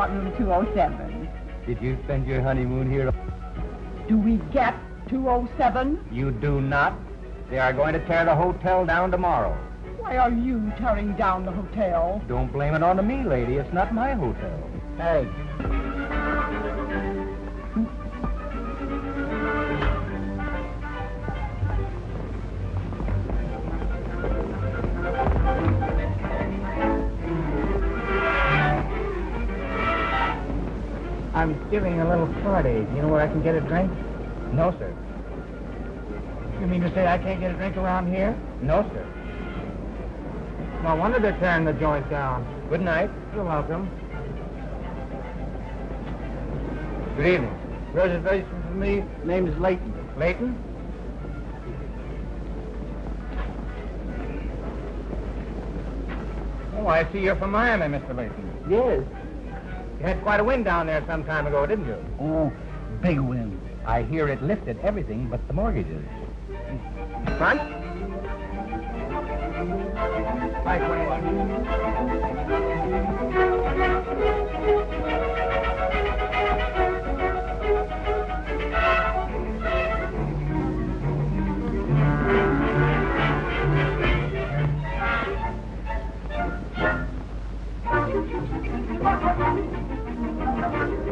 want room 207. Did you spend your honeymoon here? Do we get 207? You do not. They are going to tear the hotel down tomorrow. Why are you tearing down the hotel? Don't blame it on me, lady. It's not my hotel. Hey. I'm giving a little party. You know where I can get a drink? No, sir. You mean to say I can't get a drink around here? No, sir. No wonder they're tearing the joint down. Good night. You're welcome. Good evening. Reservation for me? Name is Layton. Layton? Oh, I see you're from Miami, Mr. Layton. Yes. You had quite a wind down there some time ago, didn't you? Oh, big wind. I hear it lifted everything but the mortgages. Front? 521.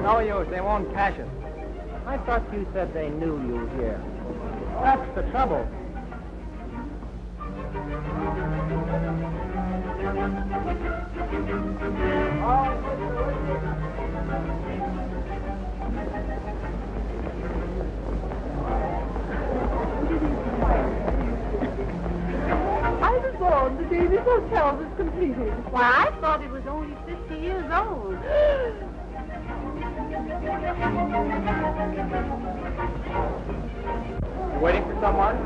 No use. They won't cash it. I thought you said they knew you were here. That's the trouble. I was born the day this hotel was completed. Why, I thought it was only 50 years old. You waiting for someone?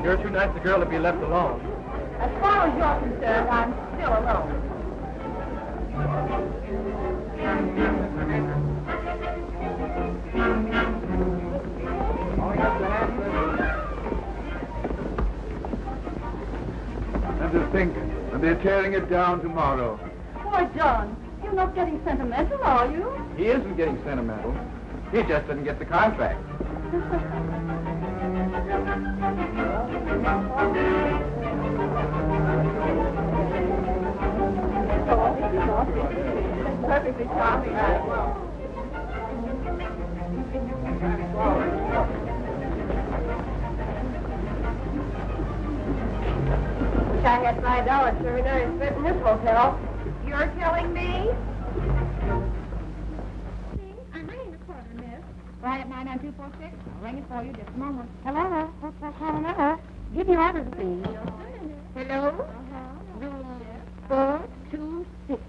You're too nice a girl to be left alone. As far as you're concerned, I'm still alone. And to think that they're tearing it down tomorrow. Why, John, you're not getting sentimental, are you? He isn't getting sentimental. He just didn't get the contract. Perfectly charming. Wish I had $5 for every day I spent in this hotel. You're telling me? I'm ringing the quarter, miss. Right at 99246. I'll ring it for you just a moment. Hello? Hello? Give me orders, please. Hello? Room 426.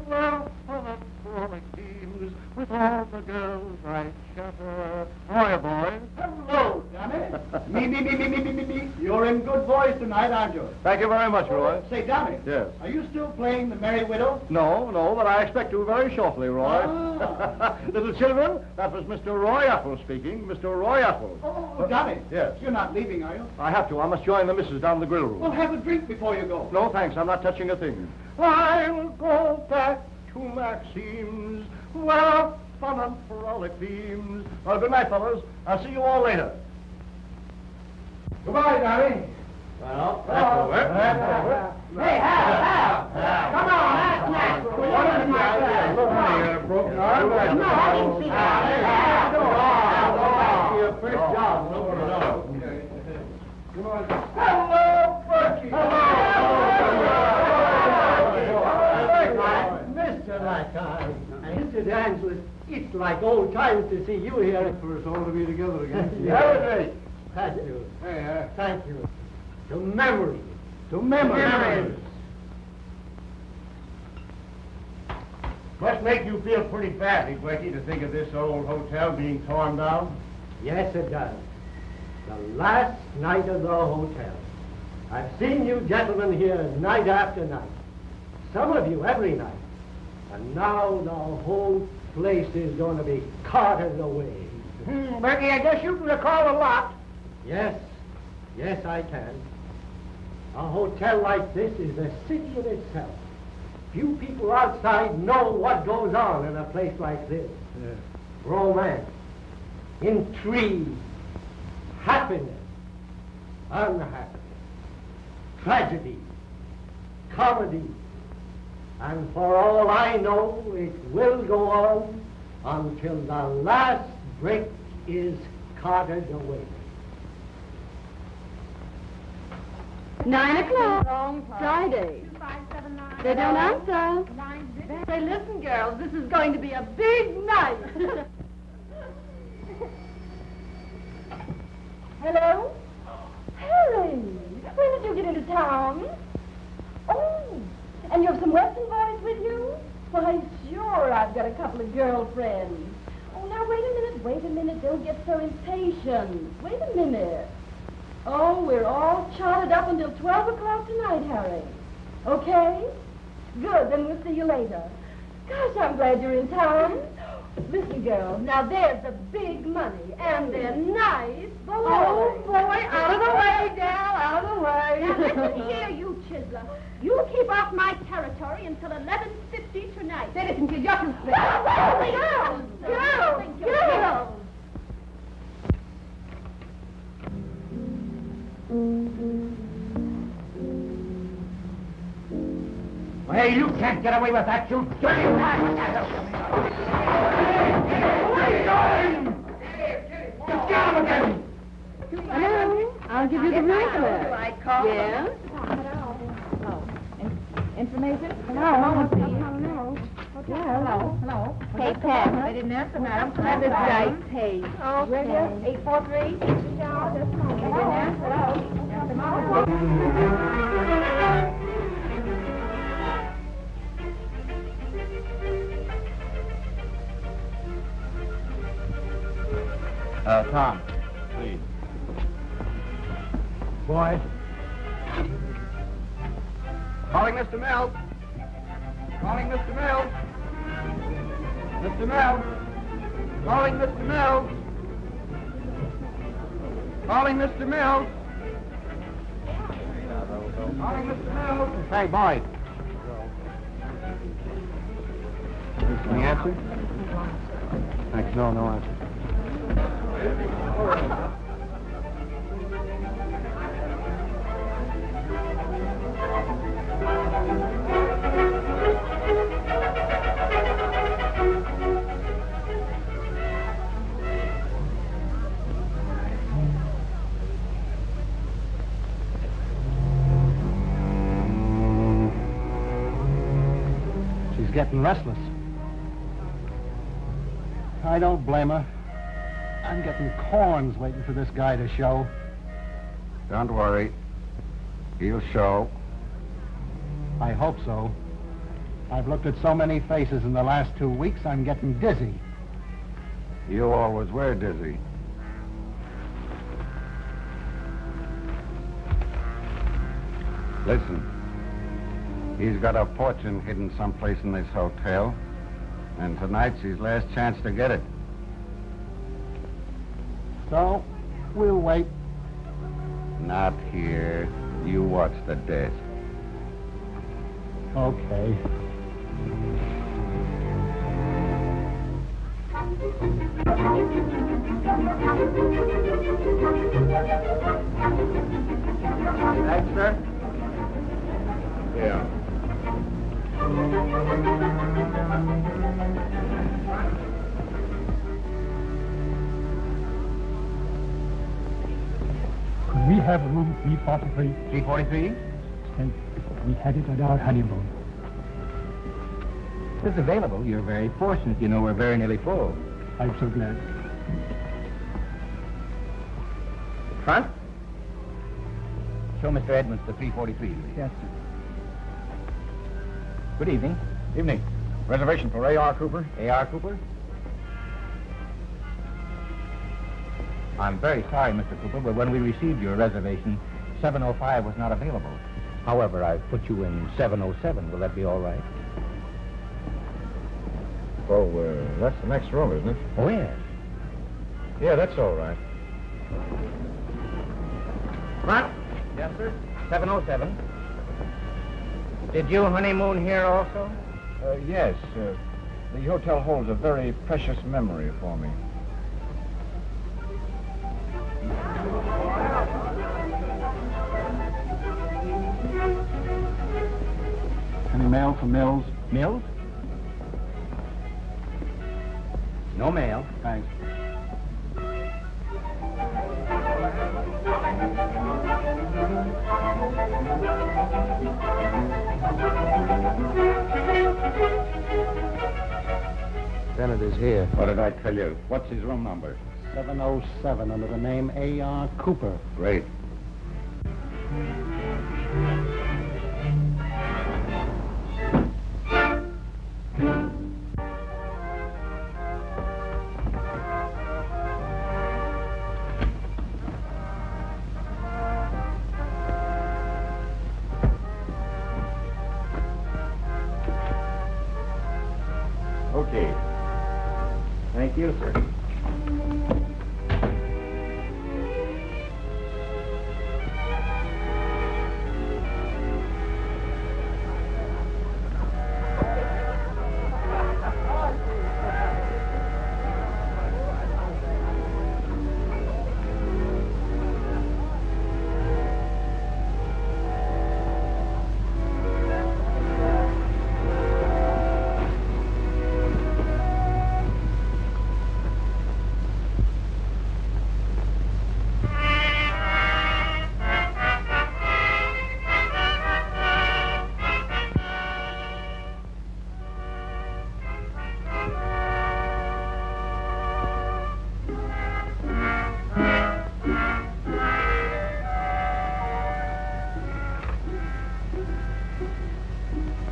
Well, full of frolic games with all the girls I chatter. Hiya, boys. Hello, Danny. Me. You're in good voice tonight, aren't you? Thank you very much, Roy. Say, Danny. Yes. Are you still playing the Merry Widow? No, but I expect to very shortly, Roy. Ah. Little children, that was Mr. Roy Apple speaking. Mr. Roy Apple. Oh, Danny. Yes. You're not leaving, are you? I have to. I must join the missus down the grill room. Well, have a drink before you go. No, thanks. I'm not touching a thing. I'll go back to Maxime's, where fun and frolic themes. Well, good night, fellas. I'll see you all later. Goodbye, Danny. Well, that's over. Hey, Hal. Come on, that's nice. What is my bag? Look, honey, broken arm. No, I didn't see that. Your first job. Come on. Hello, Berkey. Mr. Lifetime, Mr. Dances, it's like old times to see you here. For us all to be together again. Yeah. Thank you. Hey, Thank you. To memory. To memories. Must make you feel pretty badly, Blakey, to think of this old hotel being torn down. Yes, it does. The last night of the hotel. I've seen you gentlemen here night after night. Some of you every night. And now the whole place is going to be carted away. Berkey, I guess you can recall a lot. Yes, I can. A hotel like this is a city in itself. Few people outside know what goes on in a place like this. Yeah. Romance, intrigue, happiness, unhappiness, tragedy, comedy. And for all I know, it will go on until the last brick is carted away. 9 o'clock. Friday. They don't answer. Say, listen, girls, this is going to be a big night. Hello? Harry, when did you get into town? Oh, and you have some Western boys with you? Why, sure, I've got a couple of girlfriends. Oh, now, wait a minute, don't get so impatient. Wait a minute. Oh, we're all charted up until 12 o'clock tonight, Harry. Okay? Good, then we'll see you later. Gosh, I'm glad you're in town. Listen, girls, now there's the big money, and they're nice boys. Oh, boy, out of the way, Dal, out of the way. Now, listen here, you chiseler. You keep off my territory until 11:50 tonight. Say, listen, kid, you're too slick. Girls! Well, you can't get away with that, you dirty rat! Where are you going? Just get him again! Hello? I'll give you the regular. I call. Yeah? Information? Hello? Hello. Yeah, hello. Hey, Pat. They didn't answer, madam. That is right, Paige. Okay. 843? Just a moment. They didn't answer. Tom, please. Boy, Calling Mr. Mills. Calling Mr. Mills. Mr. Mills. Calling Mr. Mills. Calling Mr. Mills. Calling Mr. Mills. hey, boy. Any answer? Thanks, no answer. She's getting restless. I don't blame her. I'm getting corns waiting for this guy to show. Don't worry. He'll show. I hope so. I've looked at so many faces in the last 2 weeks, I'm getting dizzy. You always were dizzy. Listen. He's got a fortune hidden someplace in this hotel. And tonight's his last chance to get it. So, we'll wait. Not here. You watch the desk. Okay. Thanks, sir. Yeah. Could we have room 343? 343? We had it at our honeymoon. If it's available, you're very fortunate. You know, we're very nearly full. I'm so glad. Front? Show Mr. Edmonds the 343, please. Yes, sir. Good evening. Evening. Reservation for A.R. Cooper? A.R. Cooper? I'm very sorry, Mr. Cooper, but when we received your reservation, 705 was not available. However, I've put you in 707. Will that be all right? Oh, that's the next room, isn't it? Oh, yes. Yeah, that's all right. Front? Yes, sir. 707. Did you honeymoon here also? Yes. The hotel holds a very precious memory for me. Any mail from Mills? Mills? No mail. Thanks. Bennett is here. What did I tell you? What's his room number? 707 under the name A.R. Cooper. Great. Okay. Thank you, sir.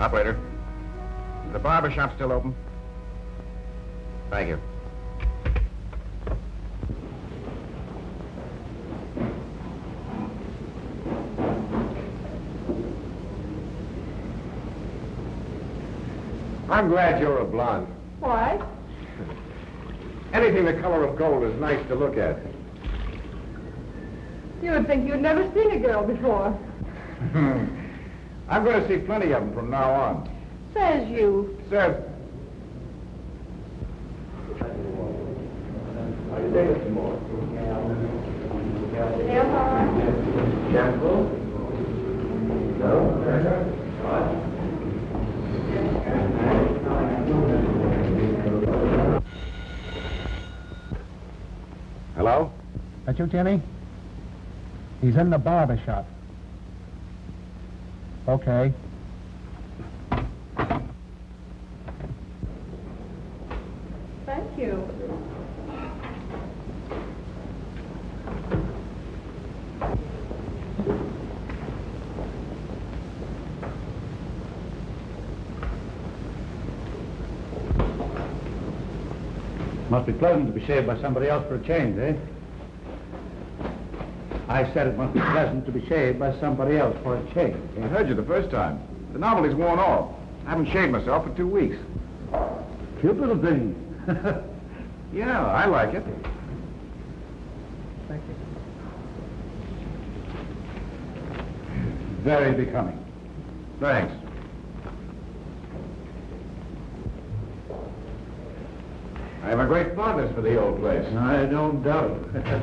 Operator, is the barber shop still open? Thank you. I'm glad you're a blonde. Why? Anything the color of gold is nice to look at. You would think you'd never seen a girl before. I'm going to see plenty of them from now on. Says you. Sir. Hello? That you, Timmy? He's in the barber shop. Okay. Thank you. Must be pleasant to be shaved by somebody else for a change, eh? I said it must be pleasant to be shaved by somebody else for a change. I heard you the first time. The novelty's worn off. I haven't shaved myself for 2 weeks. Cute little thing. Yeah, I like it. Thank you. Very becoming. Thanks. I have a great fondness for the old place. I don't doubt it.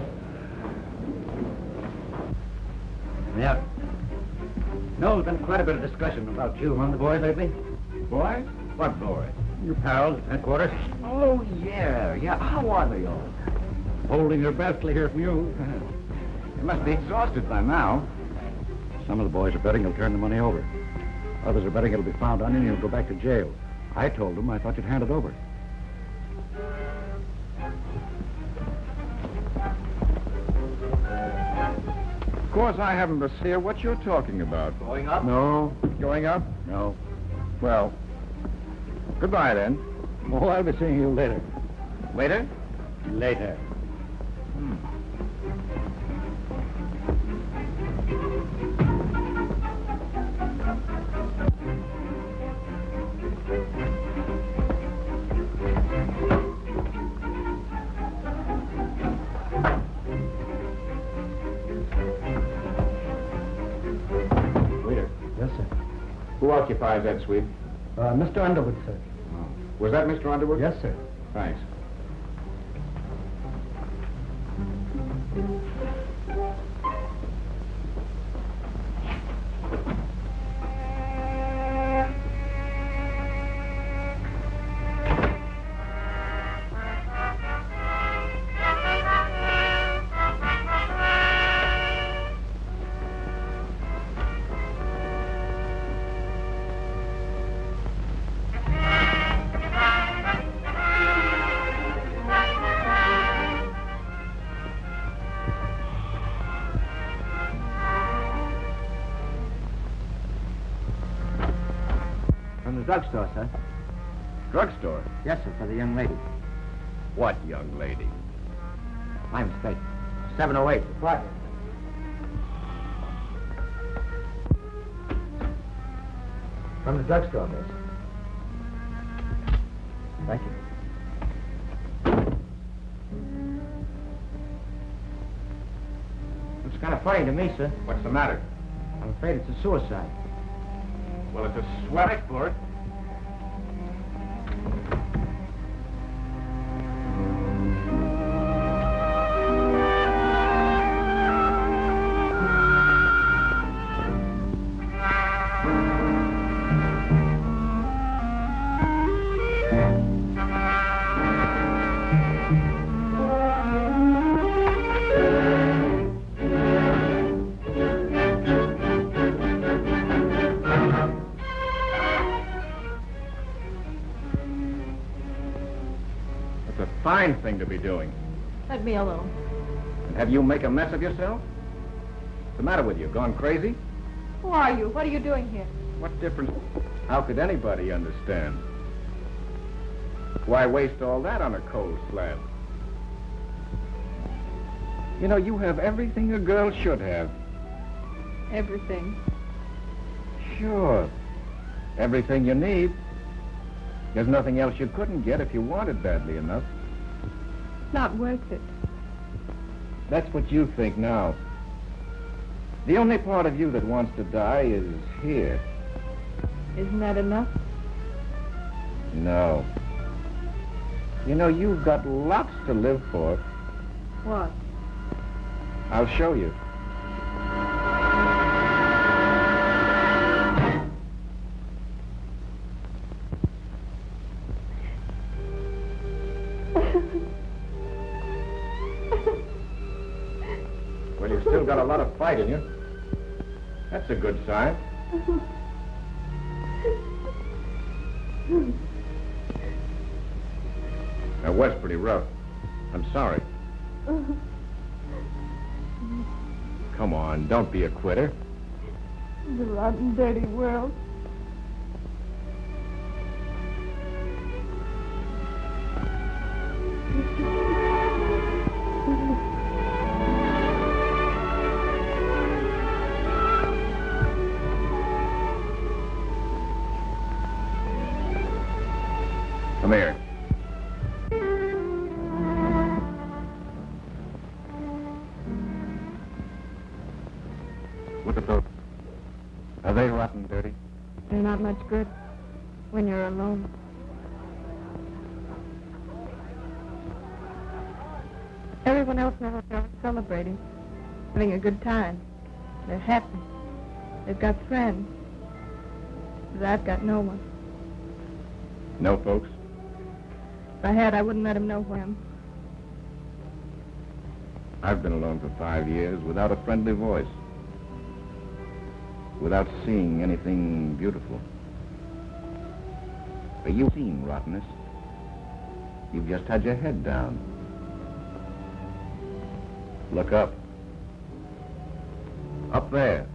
Yeah. No, there's been quite a bit of discussion about you among the boys lately. Boys? What boys? Your pals at headquarters. Oh, yeah. How are they all? Holding their breath till they hear from you. They must be exhausted by now. Some of the boys are betting he'll turn the money over. Others are betting it'll be found on you and you'll go back to jail. I told them I thought you'd hand it over. Of course, I haven't a steer what you're talking about. Going up? No. Going up? No. Well, goodbye then. Oh, I'll be seeing you later. Later? Later. Who occupies that suite? Mr. Underwood, sir. Was that Mr. Underwood? Yes, sir. Thanks. From the drugstore, sir. Drugstore? Yes, sir, for the young lady. What young lady? My mistake. 708, the project. From the drugstore, miss. Thank you. It's kind of funny to me, sir. What's the matter? I'm afraid it's a suicide. Well, it's a sweat for it. Fine thing to be doing. Let me alone. And have you make a mess of yourself? What's the matter with you? Gone crazy? Who are you? What are you doing here? What difference? How could anybody understand? Why waste all that on a cold slab? You know, you have everything a girl should have. Everything. Sure. Everything you need. There's nothing else you couldn't get if you wanted badly enough. It's not worth it. That's what you think now. The only part of you that wants to die is here. Isn't that enough? No. You know, you've got lots to live for. What? I'll show you. Well, you've still got a lot of fight in you. That's a good sign. That was pretty rough. I'm sorry. Come on, don't be a quitter. It's a rotten, dirty world. Come here. Look at those. Are they rotten dirty? They're not much good when you're alone. Everyone else in the hotel is celebrating, having a good time. They're happy. They've got friends. But I've got no one. No, folks? If I had, I wouldn't let them know where I am. I've been alone for 5 years without a friendly voice. Without seeing anything beautiful. But you've seen rottenness. You've just had your head down. Look up. Up there.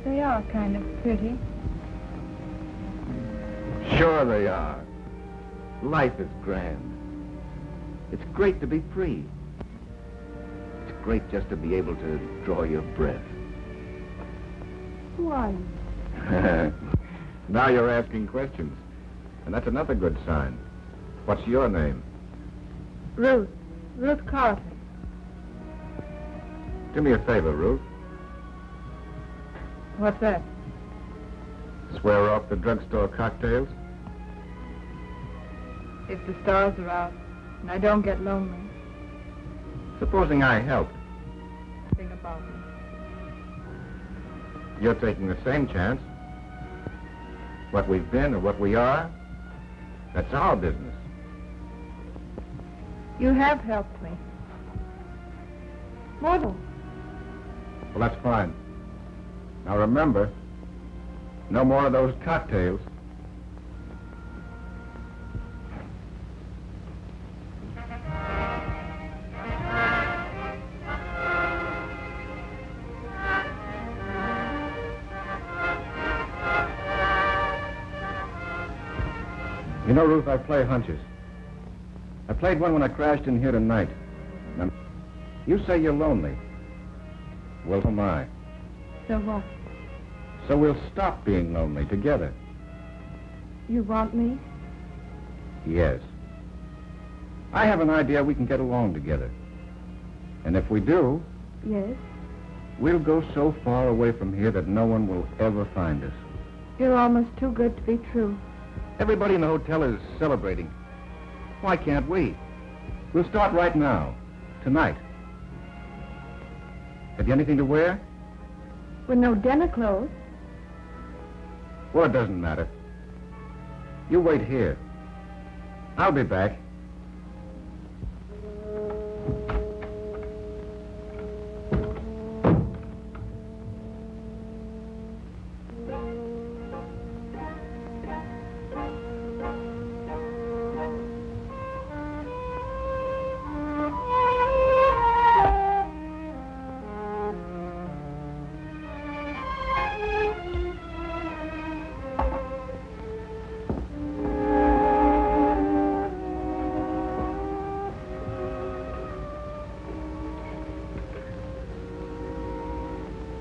They are kind of pretty. Sure they are. Life is grand. It's great to be free. It's great just to be able to draw your breath. Who are you? Now you're asking questions. And that's another good sign. What's your name? Ruth. Ruth Carter. Do me a favor, Ruth. What's that? Swear off the drugstore cocktails. If the stars are out and I don't get lonely, Supposing I helped. think about me. You're taking the same chance. What we've been or what we are, that's our business. You have helped me. More than. Well, that's fine. Now remember, no more of those cocktails. You know, Ruth, I play hunches. I played one when I crashed in here tonight. Now, you say you're lonely. Well, so am I. So what? So we'll stop being lonely together. You want me? Yes. I have an idea we can get along together. And if we do, Yes. we'll go so far away from here that no one will ever find us. You're almost too good to be true. Everybody in the hotel is celebrating. Why can't we? We'll start right now, tonight. Have you anything to wear? With no dinner clothes. Well, it doesn't matter. You wait here. I'll be back.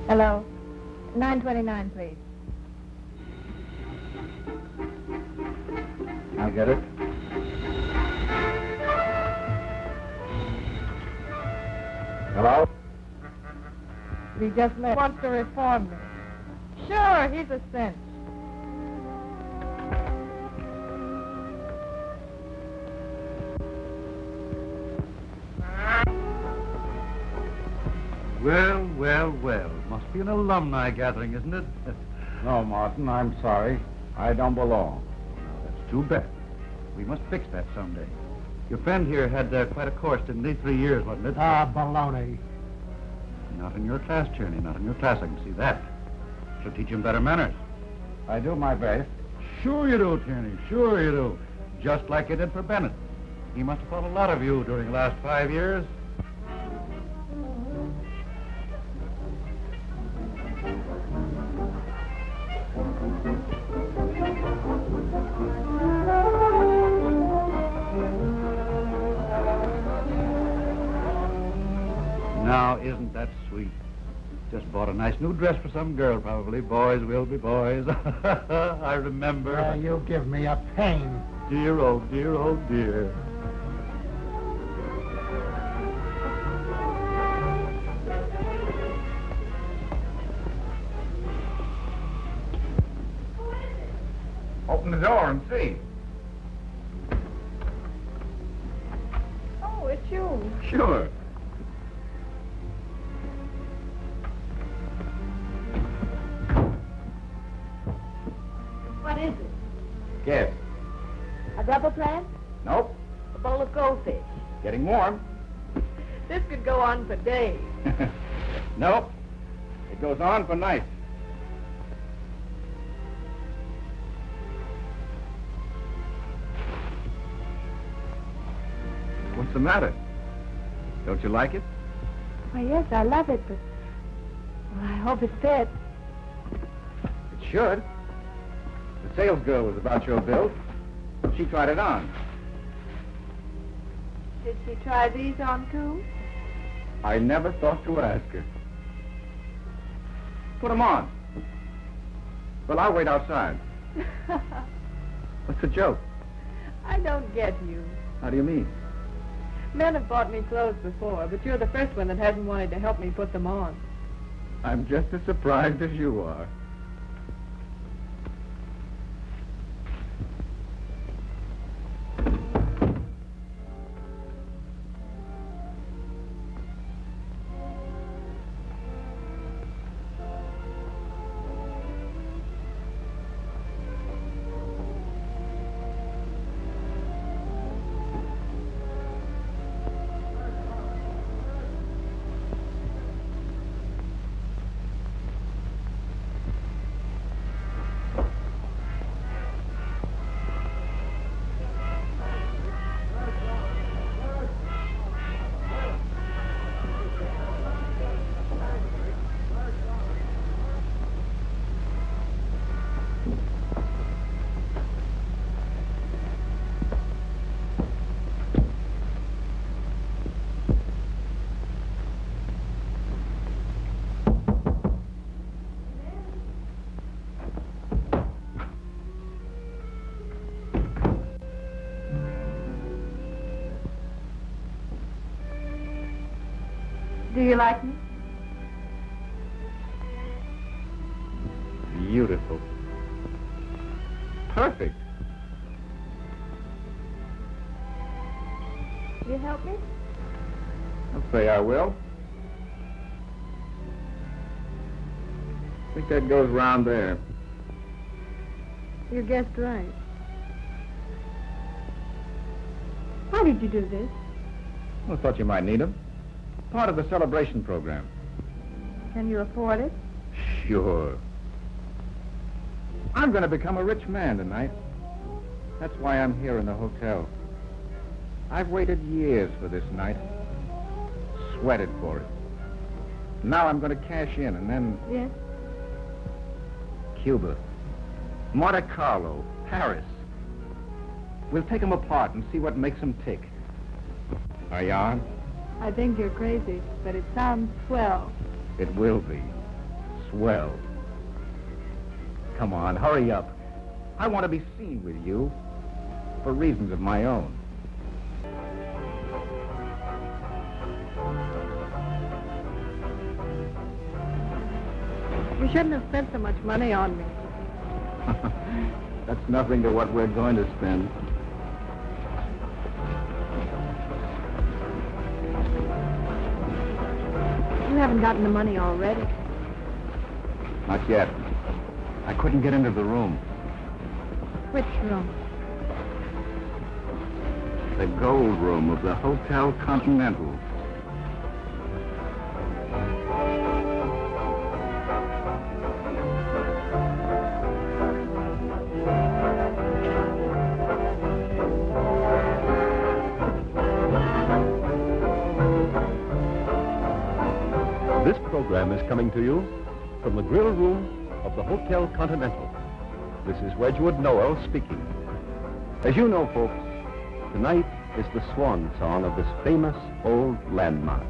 Hello. 929, please. I'll get it. Hello? He just wants to reform me. Sure, he's a cinch. Well, well, well. Must be an alumni gathering, isn't it? No, Martin, I'm sorry. I don't belong. That's too bad. We must fix that someday. Your friend here had quite a course, didn't he? 3 years, wasn't it? Ah, baloney. Not in your class, Tierney. Not in your class. I can see that. Should teach him better manners. I do my best. Sure you do, Tierney. Sure you do. Just like you did for Bennett. He must have thought a lot of you during the last 5 years. Now, isn't that sweet? Just bought a nice new dress for some girl, probably. Boys will be boys. I remember. You give me a pain. Dear, oh dear, oh dear. Open the door and see. Oh, it's you. Sure. What is it? Guess. A rubber plant? Nope. A bowl of goldfish? Getting warm. This could go on for days. Nope. It goes on for nights. What's the matter? Don't you like it? Why, yes, I love it, but well, I hope it fits. It should. The sales girl was about your build. She tried it on. Did she try these on, too? I never thought to ask her. Put 'em on. Well, I'll wait outside. What's the joke? I don't get you. How do you mean? Men have bought me clothes before, but you're the first one that hasn't wanted to help me put them on. I'm just as surprised as you are. Do you like me? Beautiful. Perfect. Will you help me? I'll say I will. I think that goes round there. You guessed right. How did you do this? Well, I thought you might need them. Part of the celebration program. Can you afford it? Sure. I'm going to become a rich man tonight. That's why I'm here in the hotel. I've waited years for this night. Sweated for it. Now I'm going to cash in and then... Yes. Cuba, Monte Carlo, Paris. We'll take them apart and see what makes them tick. Are you on? I think you're crazy, but it sounds swell. It will be. Swell. Come on, hurry up. I want to be seen with you for reasons of my own. You shouldn't have spent so much money on me. That's nothing to what we're going to spend. You haven't gotten the money already. Not yet. I couldn't get into the room. Which room? The gold room of the Hotel Continental. This program is coming to you from the grill room of the Hotel Continental. This is Wedgwood Noel speaking. As you know, folks, tonight is the swan song of this famous old landmark.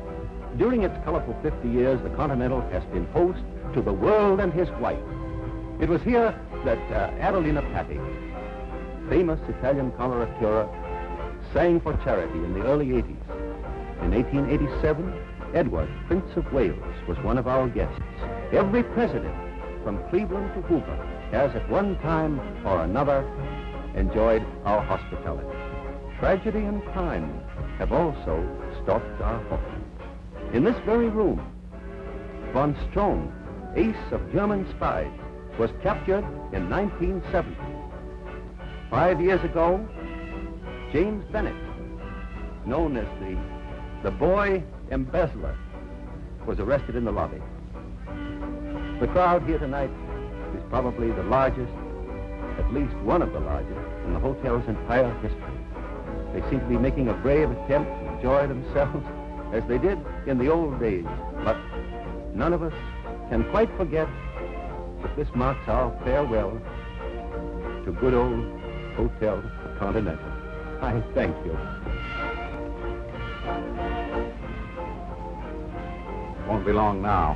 During its colorful 50 years, the Continental has been host to the world and his wife. It was here that Adelina Patti, famous Italian coloratura, sang for charity in the early 80s. In 1887, Edward, Prince of Wales, was one of our guests. Every president, from Cleveland to Hoover, has at one time or another enjoyed our hospitality. Tragedy and crime have also stalked our home. In this very room, von Strohm, ace of German spies, was captured in 1970. 5 years ago, James Bennett, known as the boy embezzler, was arrested in the lobby. The crowd here tonight is probably the largest, at least one of the largest, in the hotel's entire history. They seem to be making a brave attempt to enjoy themselves as they did in the old days, but none of us can quite forget that this marks our farewell to good old Hotel Continental. I thank you. Won't be long now.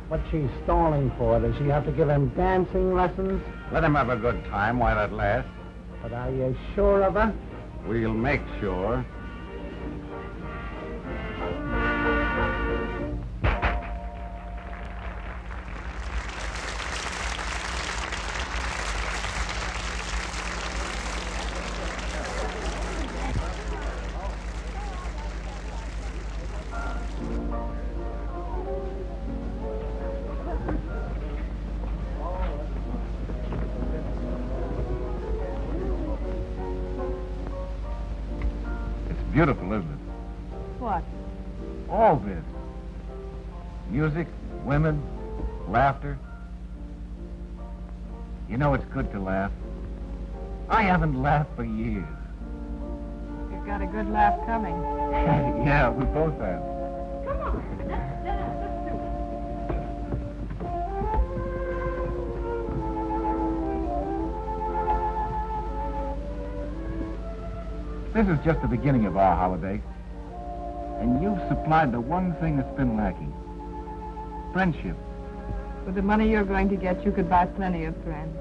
What's she stalling for? Does she have to give him dancing lessons? Let him have a good time while it lasts. But are you sure of her? We'll make sure. beautiful, isn't it? What? All this. Music, women, laughter. You know it's good to laugh. I haven't laughed for years. You've got a good laugh coming. Yeah, we both have. Come on. Let's do it. This is just the beginning of our holiday. And you've supplied the one thing that's been lacking. Friendship. With the money you're going to get, you could buy plenty of friends.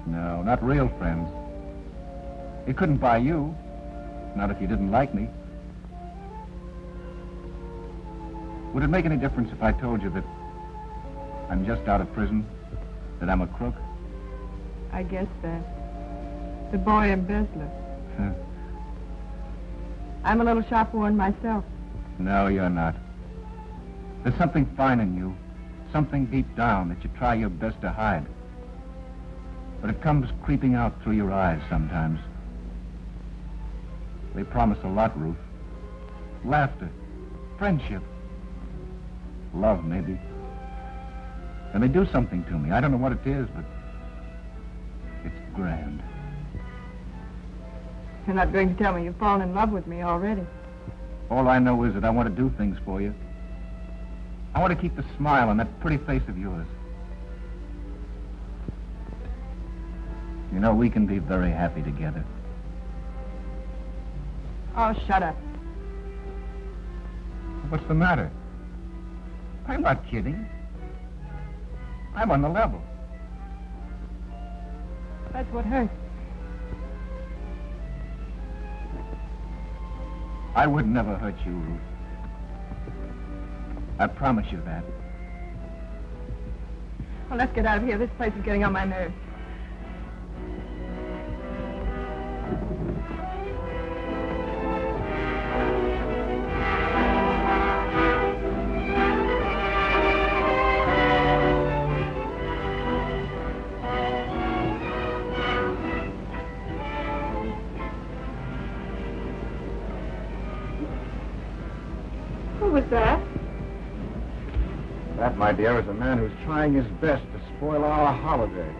No, not real friends. It couldn't buy you. Not if you didn't like me. Would it make any difference if I told you that I'm just out of prison? That I'm a crook? I guess that. The boy embezzler. I'm a little shop-worn myself. No, you're not. There's something fine in you. Something deep down that you try your best to hide. But it comes creeping out through your eyes sometimes. They promise a lot, Ruth. Laughter, friendship, love, maybe. And they do something to me. I don't know what it is, but it's grand. You're not going to tell me you've fallen in love with me already. All I know is that I want to do things for you. I want to keep the smile on that pretty face of yours. You know, we can be very happy together. Oh, shut up. What's the matter? I'm not kidding. I'm on the level. That's what hurts. I would never hurt you, Ruth. I promise you that. Well, let's get out of here. This place is getting on my nerves. Who was that? That, my dear, is a man who's trying his best to spoil our holiday.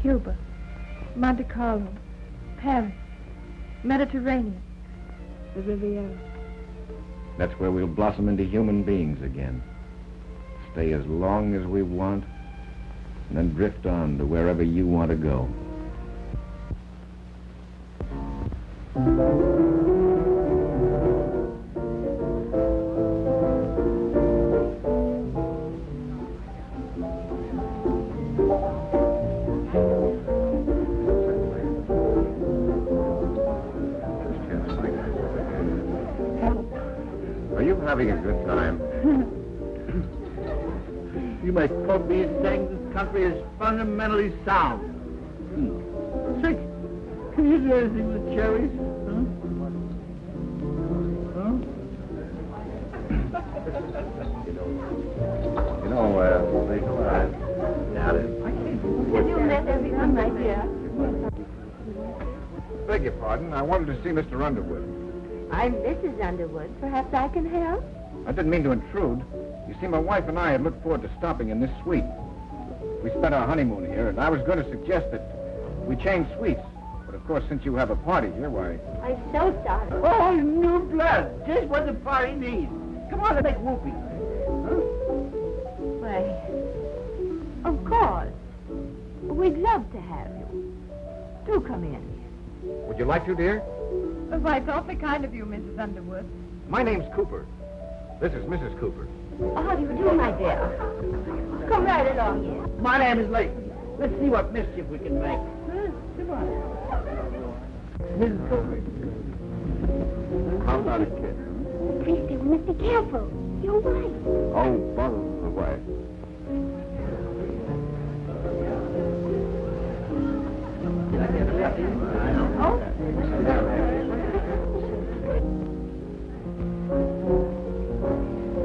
Cuba, Monte Carlo, Paris, Mediterranean, the Riviera. That's where we'll blossom into human beings again. Stay as long as we want, and then drift on to wherever you want to go. Are you having a good time? You may quote me as saying this country is fundamentally sound. Sick. Can you do anything with cherries? You know, they doubt it. Have you met everyone, my dear? Beg your pardon. I wanted to see Mr. Underwood. I'm Mrs. Underwood. Perhaps I can help? I didn't mean to intrude. You see, my wife and I had looked forward to stopping in this suite. We spent our honeymoon here, and I was going to suggest that we change suites. But of course, since you have a party here, why... I'm so sorry. Oh, new blood. Just what the party needs. Come on and make whoopee. Why, of course. We'd love to have you. Do come in. Would you like to, dear? Oh, why, it's awfully kind of you, Mrs. Underwood. My name's Cooper. This is Mrs. Cooper. Oh, how do you do, my dear? Come right along here. My name is Layton. Let's see what mischief we can make. Come on. Mrs. Cooper. How about a kiss? Please do, Mr. Careful. Your wife. Oh, bother the wife.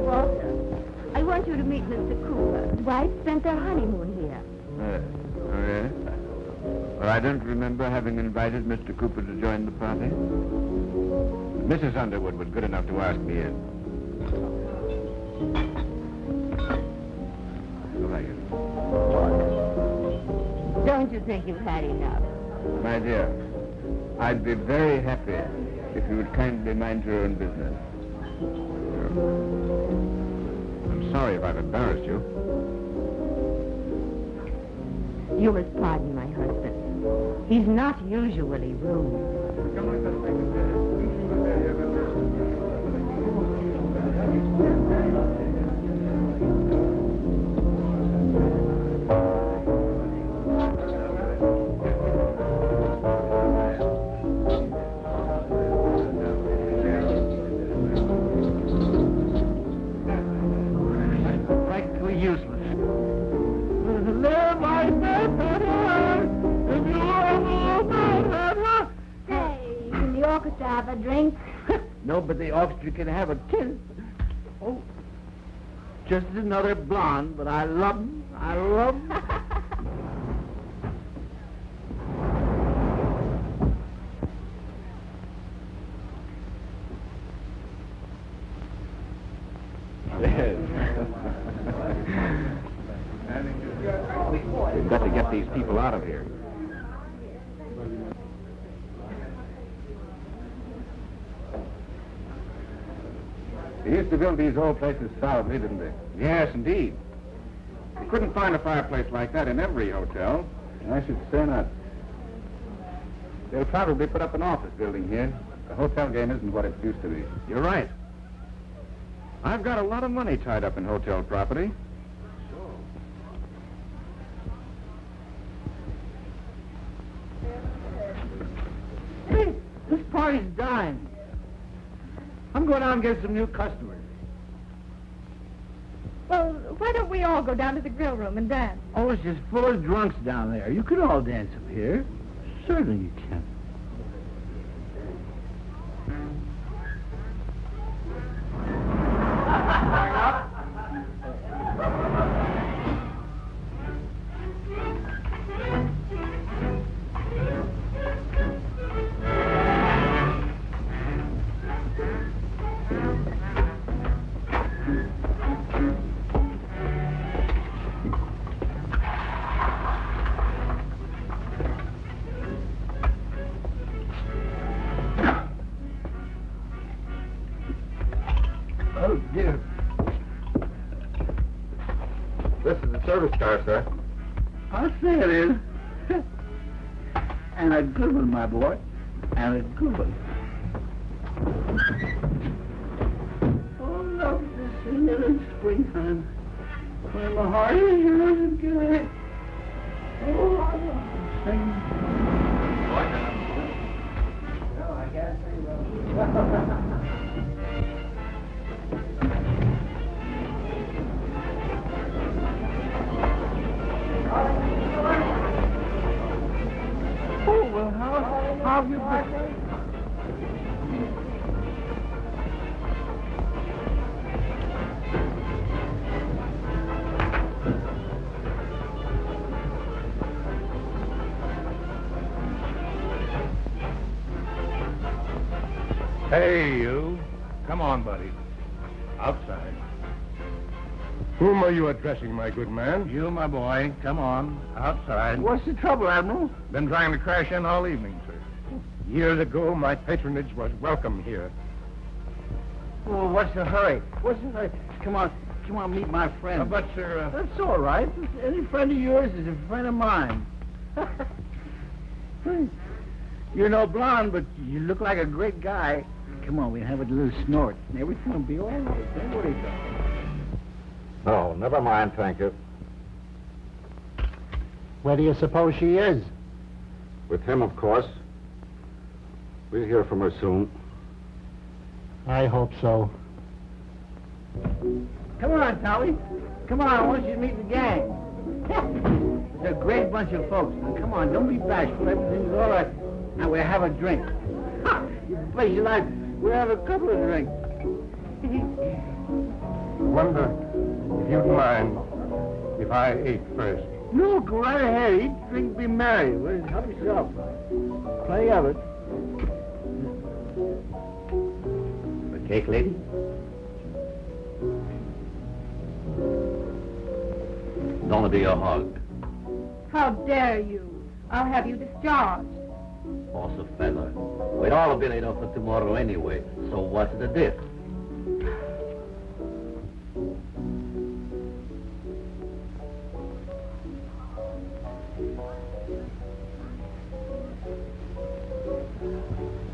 Walter, I want you to meet Mr. Cooper. His wife spent their honeymoon here. Oh, yeah? But I don't remember having invited Mr. Cooper to join the party. Mrs. Underwood was good enough to ask me in. Thank you. Don't you think you've had enough? My dear, I'd be very happy if you would kindly mind your own business. I'm sorry if I've embarrassed you. You must pardon my husband. He's not usually rude. Practically useless. Live like that. Hey, can the orchestra have a drink? No, but the orchestra can have a kiss. Oh, just another blonde, but I love him. I love him. We've got to get these people out of here. They used to build these old places solidly, didn't they? Yes, indeed. You couldn't find a fireplace like that in every hotel. I should say not. They'll probably put up an office building here. The hotel game isn't what it used to be. You're right. I've got a lot of money tied up in hotel property. Hey, this party's dying. I'm going out and get some new customers. Well, why don't we all go down to the grill room and dance? Oh, it's just full of drunks down there. You can all dance up here. Certainly you can. Oh, dear. This is the service car, sir. I'll say it is. And a good one, my boy. And a good one. Oh, love this thing in springtime. When my heart is yours again. Oh, I love this thing. No, I can't sing well. Oh, well, how have you been? Hey, you. Come on, buddy. Outside. Whom are you addressing, my good man? You, my boy, come on, outside. What's the trouble, Admiral? Been trying to crash in all evening, sir. Years ago, my patronage was welcome here. Well, what's the hurry? What's the hurry? Come on, meet my friend. But, sir... That's all right. Any friend of yours is a friend of mine. You're no blonde, but you look like a great guy. Come on, we'll have a little snort. Everything will be all right. Don't worry about it. No, never mind, thank you. Where do you suppose she is? With him, of course. We'll hear from her soon. I hope so. Come on, Tommy. Come on, I want you to meet the gang. It's a great bunch of folks. Now, come on, don't be bashful. Everything's all right. Now, we'll have a drink. You place your life. We'll have a couple of drinks. Wonder if you'd mind if I ate first. No, go right ahead. Eat, drink, be merry. Well, help yourself. Plenty of it. The cake, lady? Don't be a hug. How dare you? I'll have you discharged. Also, fella, we'd all be laid off for tomorrow anyway, so what's the diff?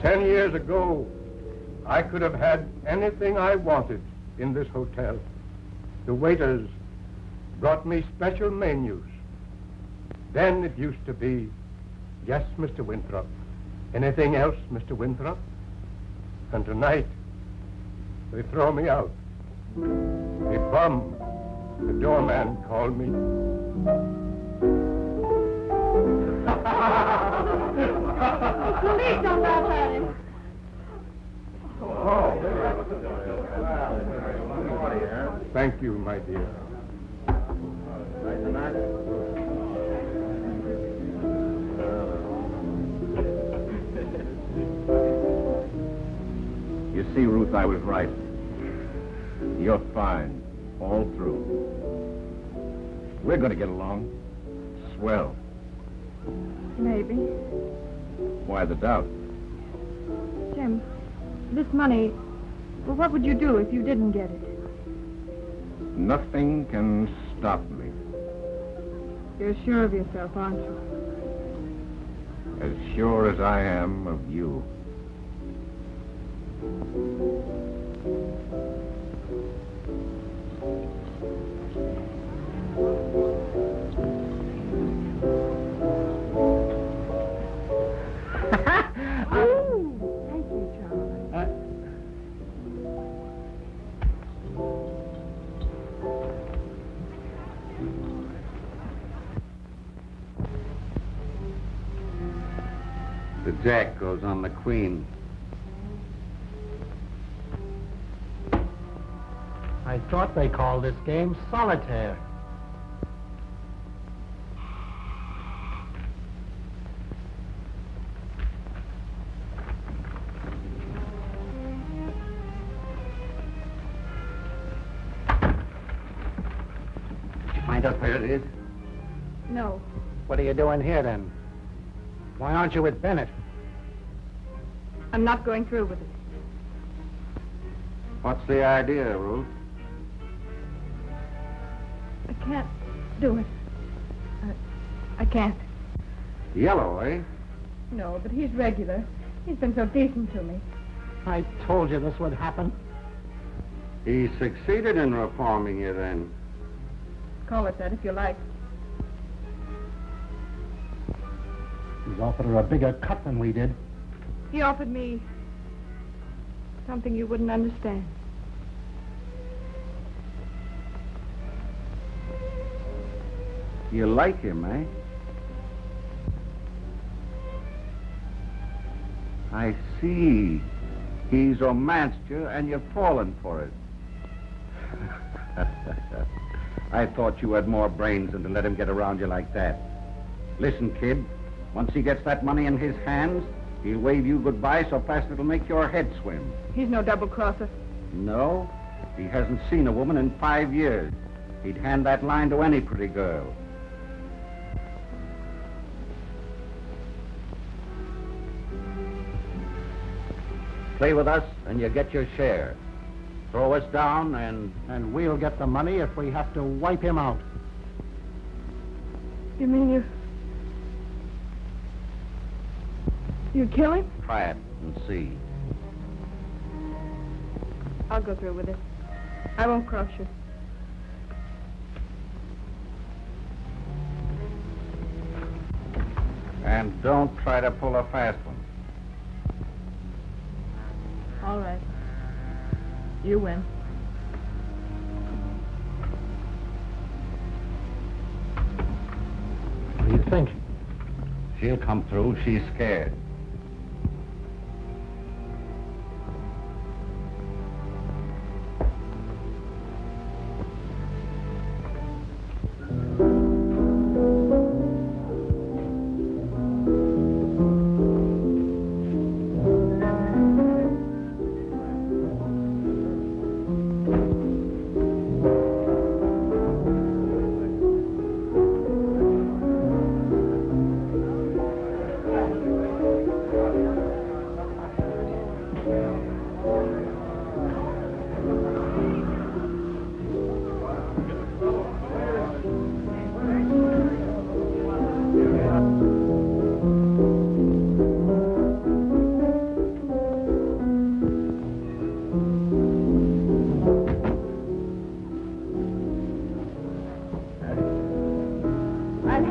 "10 years ago, I could have had anything I wanted in this hotel. The waiters brought me special menus. Then it used to be, yes, Mr. Winthrop. Anything else, Mr. Winthrop? And tonight, they throw me out. A bum, the doorman called me. Please don't laugh at him. Thank you, my dear. You see, Ruth, I was right. You're fine, all through. We're going to get along. Swell. Maybe. Why the doubt? Jim, this money, well, what would you do if you didn't get it? Nothing can stop me. You're sure of yourself, aren't you? As sure as I am of you. Thank you, Charlie. The jack goes on the queen. I thought they called this game solitaire. Did you find out where it is? No. What are you doing here, then? Why aren't you with Bennett? I'm not going through with it. What's the idea, Ruth? I can't do it. I can't. Yellow, eh? No, but he's regular. He's been so decent to me. I told you this would happen. He succeeded in reforming you, then. Call it that if you like. He's offered her a bigger cut than we did. He offered me something you wouldn't understand. You like him, eh? I see. He's romanced you, and you've fallen for it. I thought you had more brains than to let him get around you like that. Listen, kid, once he gets that money in his hands, he'll wave you goodbye so fast it'll make your head swim. He's no double-crosser. No, he hasn't seen a woman in 5 years. He'd hand that line to any pretty girl. Play with us, and you get your share. Throw us down, And we'll get the money if we have to wipe him out. You mean you'd kill him? try it and see. I'll go through with it. I won't cross you. And don't try to pull a fast one. All right. You win. What do you think? She'll come through. She's scared.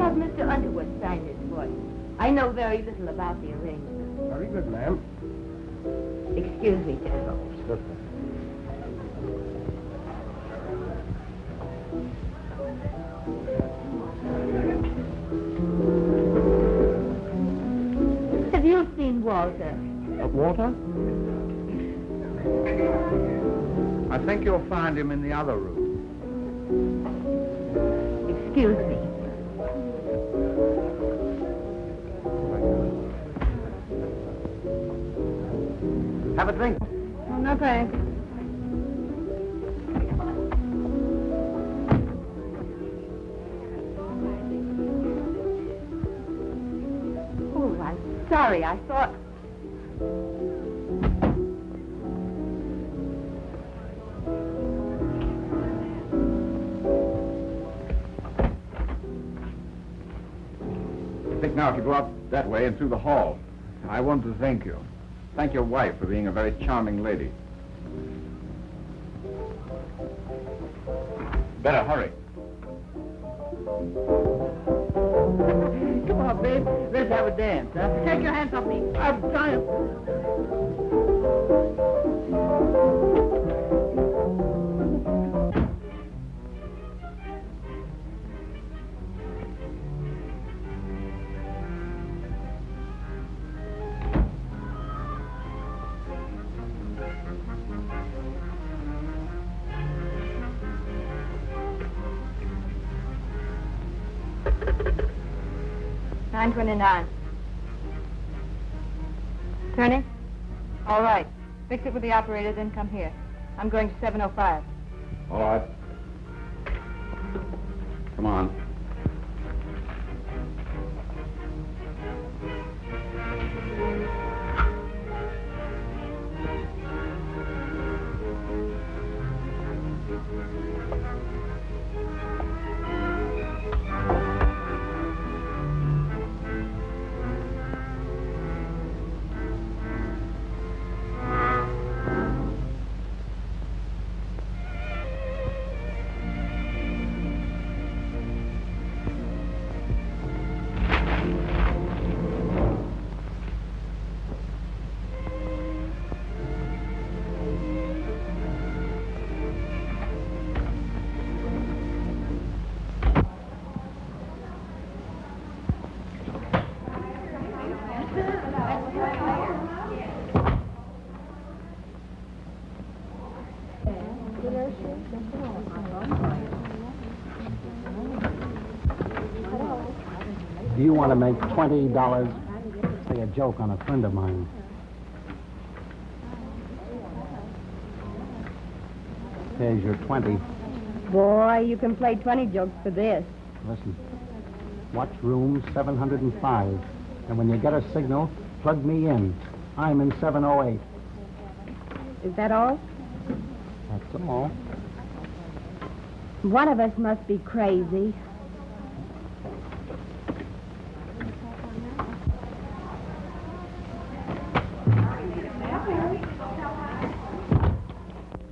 have Mr. Underwood sign this for you. I know very little about the arrangement. Very good, ma'am. Excuse me, General. Have you seen Walter? Walter? I think you'll find him in the other room. Excuse me. Have a drink. Oh, no thanks. Oh, I'm sorry. I thought... I think now if you go out that way and through the hall. I want to thank you. Thank your wife for being a very charming lady. Better hurry. Come on, babe. Let's have a dance, huh? Take your hands off me. I'm trying. $9.29. Turning? All right. Fix it with the operator, then come here. I'm going to 705. All right. Come on. Do you want to make $20? Say a joke on a friend of mine. Here's your 20. Boy, you can play 20 jokes for this. Listen. Watch room 705. And when you get a signal, plug me in. I'm in 708. Is that all? That's all. One of us must be crazy.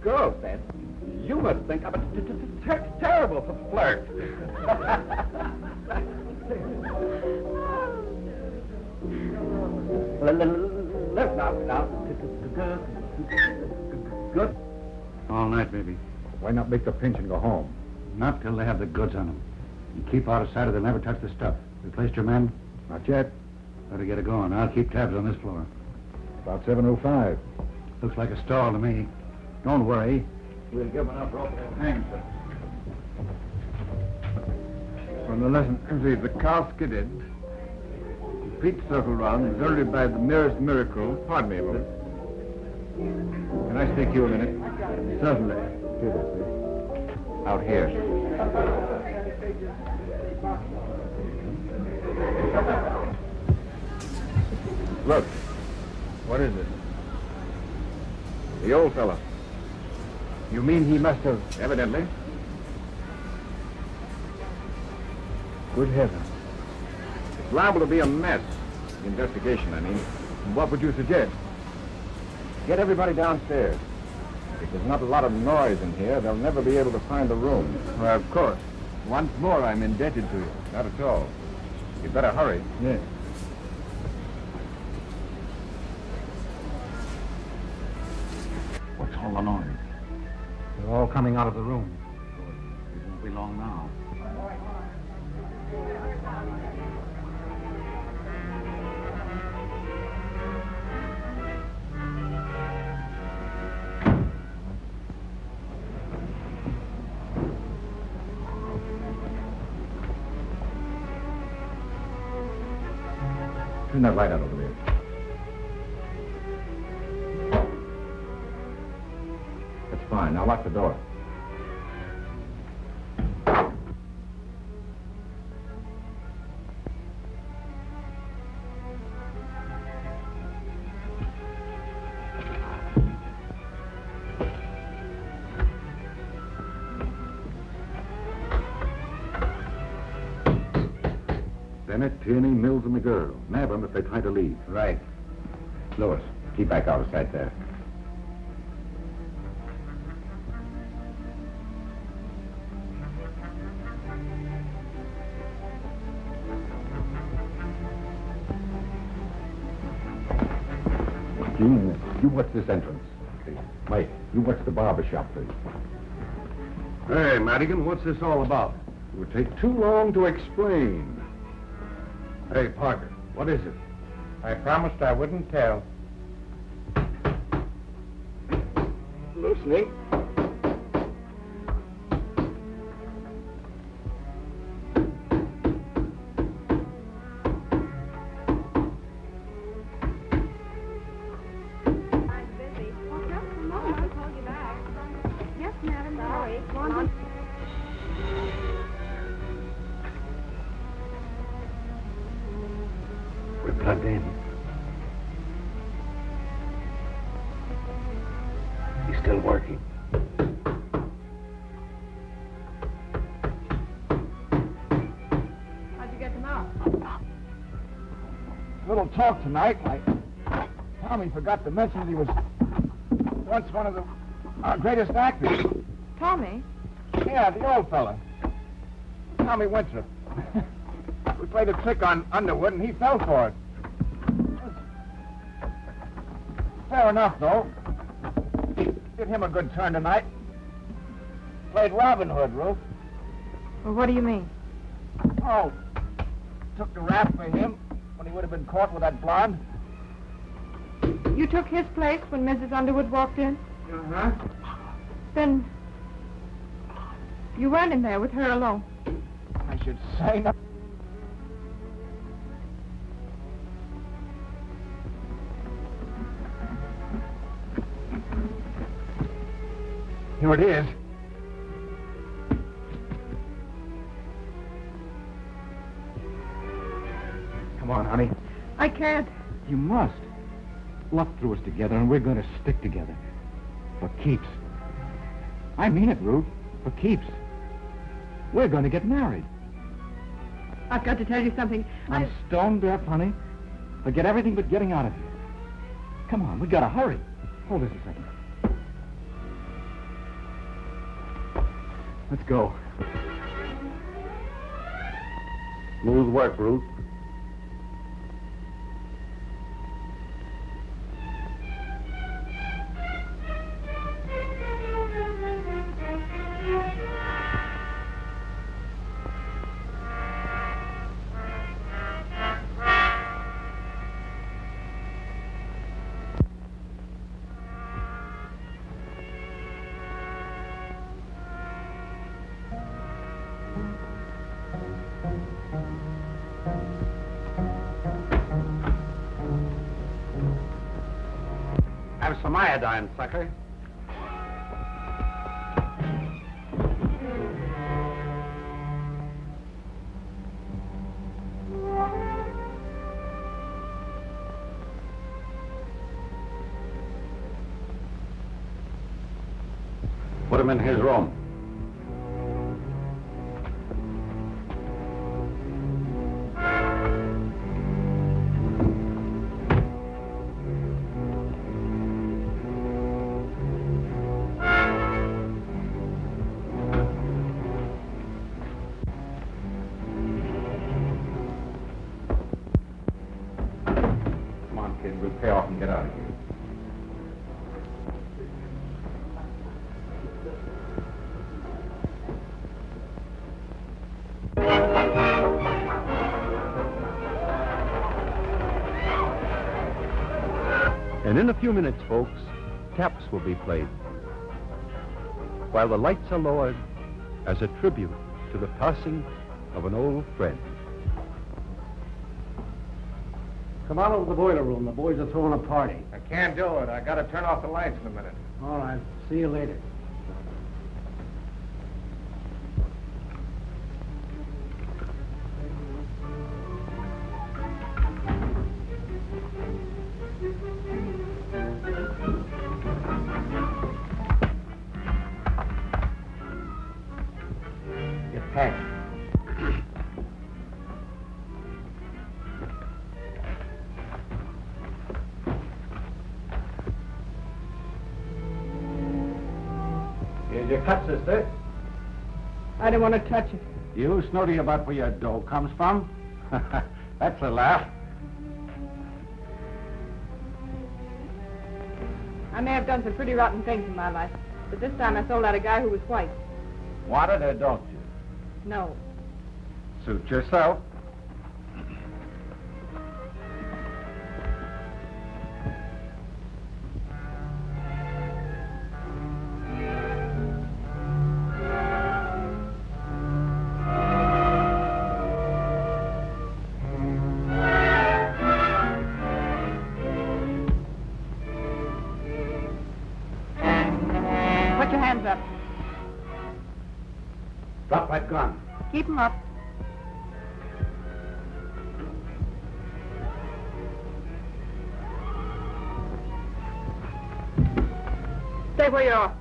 Girls, then, you must think I'm a terrible flirt. Listen now. Good. All night, baby. Why not make the pinch and go home? Not till they have the goods on them. You keep out of sight or they'll never touch the stuff. Replaced your men? Not yet. Better get it going. I'll keep tabs on this floor. About 7:05. Looks like a stall to me. Don't worry. We'll give them enough rope to hang. When the lesson, the car skidded, Pete circled round, exerted by the merest miracle. Pardon me a moment. Can I stake you a minute? Certainly. Out here. Look. What is it? The old fella. You mean he must have... Evidently. Good heavens. It's liable to be a mess. The investigation, I mean. What would you suggest? Get everybody downstairs. If there's not a lot of noise in here, they'll never be able to find the room. Well, of course. Once more, I'm indebted to you. Not at all. You better hurry. Yes. What's all the noise? They're all coming out of the room. It won't be long now. Turn that light out over there. That's fine. Now lock the door. Bennett, Tierney, Mills, and the girl. Nab them if they try to leave. Right. Lewis, keep back out of sight there. Gene, you watch this entrance. Mike, you watch the barber shop, please. Hey, Madigan, what's this all about? It would take too long to explain. Hey, Parker, what is it? I promised I wouldn't tell. Listening. Yes, madam. Sorry. Come on. We're plugged in. He's still working. How'd you get them out? Little talk tonight. Tommy forgot to mention that he was once one of our greatest actors. Tommy? Yeah, the old fella. Tommy Winthrop. We played a trick on Underwood, and he fell for it. Fair enough, though. Did him a good turn tonight. Played Robin Hood, Ruth. Well, what do you mean? Oh, took the rap for him when he would have been caught with that blonde. You took his place when Mrs. Underwood walked in? Uh-huh. Then you weren't in there with her alone. I should say no. Here it is. Come on, honey. I can't. You must. Luck threw us together, and we're going to stick together. For keeps. I mean it, Ruth. For keeps. We're going to get married. I've got to tell you something. I'm stone deaf, honey. Forget everything but getting out of here. Come on, we got to hurry. Hold this a second. Let's go. Smooth work, Ruth. Have some iodine, sucker. Put him in his room. kid. We'll pay off and get out of here. And in a few minutes, folks, taps will be played, while the lights are lowered as a tribute to the passing of an old friend. Come on over to the boiler room. The boys are throwing a party. I can't do it. I got to turn off the lights in a minute. All right. See you later. Get packed. Here's your cut, sister. I don't want to touch it. You snooty about where your dough comes from? That's a laugh. I may have done some pretty rotten things in my life, but this time I sold out a guy who was white. Want it or don't you? No. Suit yourself. Put your hands up. Drop that gun. Keep 'em up. Stay where you are.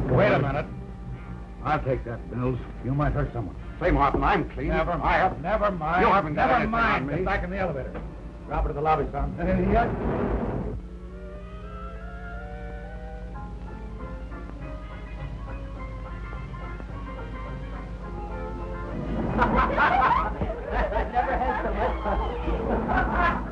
Wait a minute. I'll take that, Mills. You might hurt someone. Say, Martin, I'm clean. Never mind. Never mind. You haven't got anything on me. Get back in the elevator. Drop her to the lobby, son. Never had so much fun.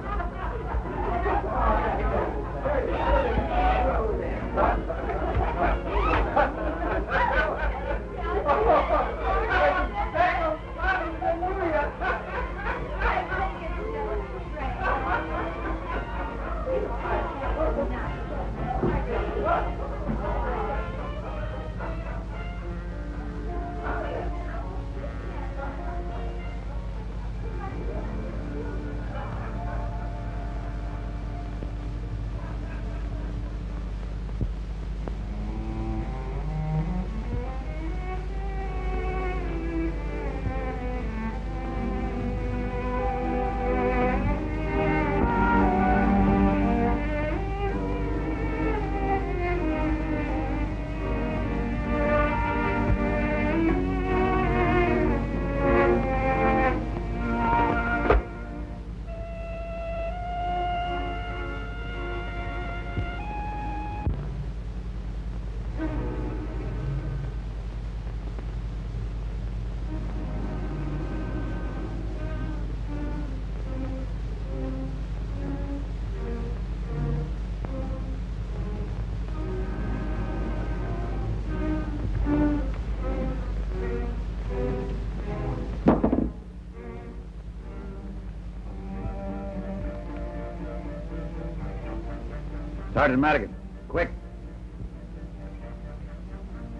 Sergeant Madigan, quick.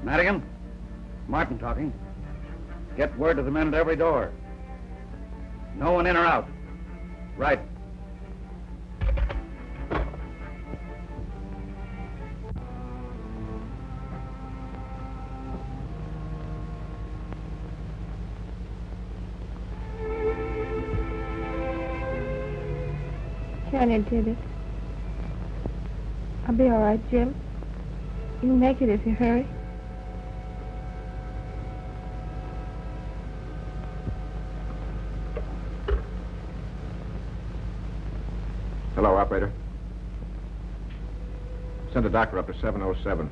Madigan? Martin talking. Get word to the men at every door. No one in or out. Right. Johnny did it. I'll be all right, Jim. You can make it if you hurry. Hello, operator. Send a doctor up to 707.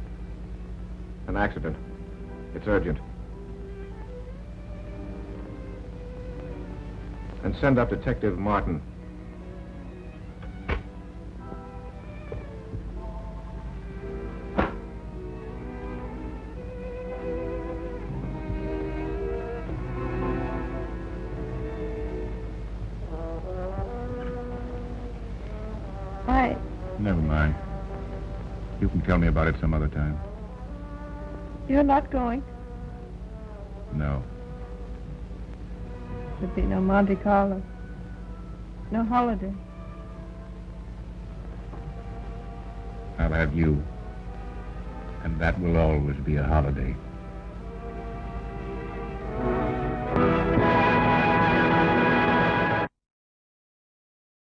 An accident. It's urgent. And send up Detective Martin. Never mind. You can tell me about it some other time. You're not going. No. There'll be no Monte Carlo. No holiday. I'll have you. And that will always be a holiday.